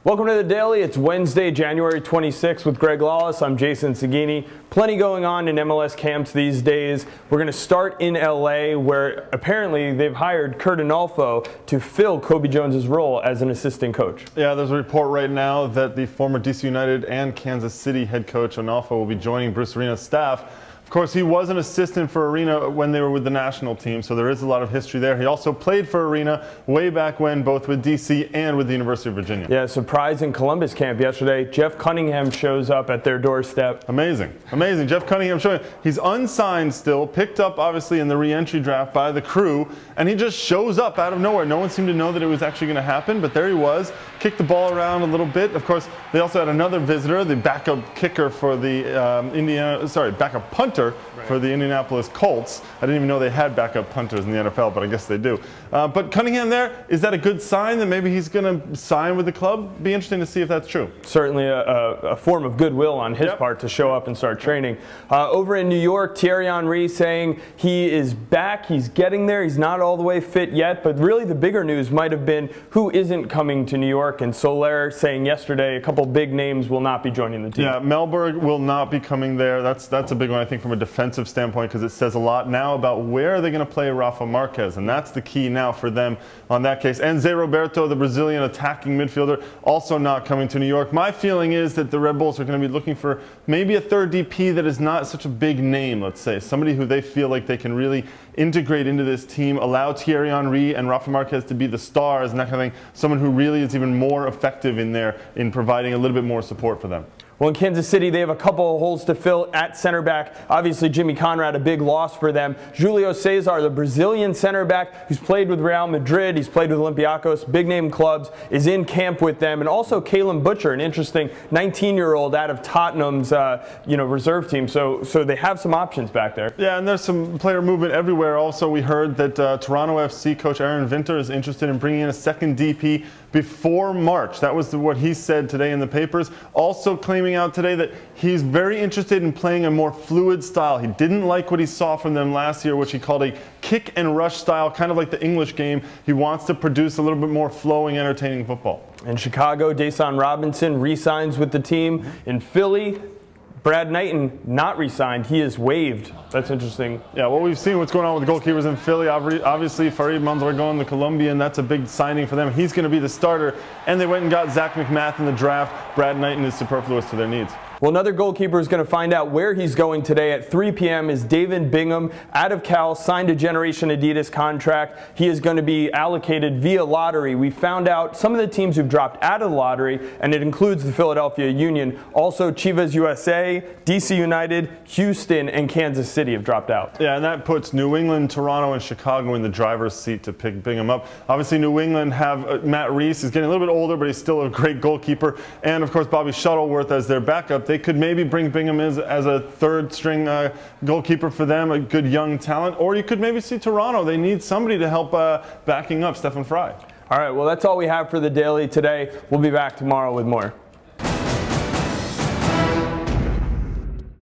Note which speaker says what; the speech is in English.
Speaker 1: Welcome to the Daily. It's Wednesday, January 26th with Greg Lawless. I'm Jason Seguini. Plenty going on in MLS camps these days. We're going to start in LA, where apparently they've hired Curt Onalfo to fill Kobe Jones's role as an assistant coach.
Speaker 2: Yeah, there's a report right now that the former DC United and Kansas City head coach Onalfo will be joining Bruce Arena's staff. Of course, he was an assistant for Arena when they were with the national team, so there is a lot of history there. He also played for Arena way back when, both with DC and with the University of Virginia.
Speaker 1: Yeah, surprise in Columbus camp yesterday. Jeff Cunningham shows up at their doorstep.
Speaker 2: Amazing. Amazing. Jeff Cunningham showing. He's unsigned still, picked up obviously in the re-entry draft by the Crew, and he just shows up out of nowhere. No one seemed to know that it was actually going to happen, but there he was. Kicked the ball around a little bit. Of course, they also had another visitor, the backup kicker for the backup punter for the Indianapolis Colts. I didn't even know they had backup punters in the NFL, but I guess they do. But Cunningham there, is that a good sign that maybe he's going to sign with the club? Be interesting to see if that's true.
Speaker 1: Certainly a form of goodwill on his part to show up and start training. Over in New York, Thierry Henry saying he is back, he's getting there, he's not all the way fit yet, but really the bigger news might have been who isn't coming to New York, and Soler saying yesterday a couple big names will not be joining the team.
Speaker 2: Yeah, Melberg will not be coming there. That's a big one, I think, from a defensive standpoint, because it says a lot now about where are they going to play Rafa Marquez, and that's the key now for them on that case. And Zé Roberto, the Brazilian attacking midfielder, also not coming to New York. My feeling is that the Red Bulls are going to be looking for maybe a third DP that is not such a big name, let's say. Somebody who they feel like they can really integrate into this team, allow Thierry Henry and Rafa Marquez to be the stars and that kind of thing. Someone who really is even more effective in there in providing a little bit more support for them.
Speaker 1: Well, in Kansas City, they have a couple of holes to fill at center back. Obviously, Jimmy Conrad, a big loss for them. Julio Cesar, the Brazilian center back who's played with Real Madrid, he's played with Olympiacos, big name clubs, is in camp with them. And also Kalen Butcher, an interesting 19-year-old out of Tottenham's reserve team. So they have some options back there.
Speaker 2: Yeah, and there's some player movement everywhere. Also, we heard that Toronto FC coach Aaron Vinter is interested in bringing in a second DP before March. That was what he said today in the papers. Also claiming out today that he's very interested in playing a more fluid style. He didn't like what he saw from them last year, which he called a kick and rush style, kind of like the English game. He wants to produce a little bit more flowing, entertaining football.
Speaker 1: In Chicago, Dason Robinson re-signs with the team. In Philly, Brad Knighton not re-signed. He is waived. That's interesting.
Speaker 2: Yeah, well, we've seen what's going on with the goalkeepers in Philly. Obviously, Farid Mondragon, the Colombian, that's a big signing for them. He's going to be the starter. And they went and got Zach McMath in the draft. Brad Knighton is superfluous to their needs.
Speaker 1: Well, another goalkeeper is going to find out where he's going today at 3 p.m. is David Bingham, out of Cal, signed a Generation Adidas contract. He is going to be allocated via lottery. We found out some of the teams who've dropped out of the lottery, and it includes the Philadelphia Union. Also, Chivas USA, DC United, Houston, and Kansas City have dropped out.
Speaker 2: Yeah, and that puts New England, Toronto, and Chicago in the driver's seat to pick Bingham up. Obviously, New England have Matt Reese. He's getting a little bit older, but he's still a great goalkeeper. And, of course, Bobby Shuttleworth as their backup. They could maybe bring Bingham as a third-string goalkeeper for them, a good young talent. Or you could maybe see Toronto. They need somebody to help backing up Stefan Frei.
Speaker 1: All right, well, that's all we have for the Daily today. We'll be back tomorrow with more.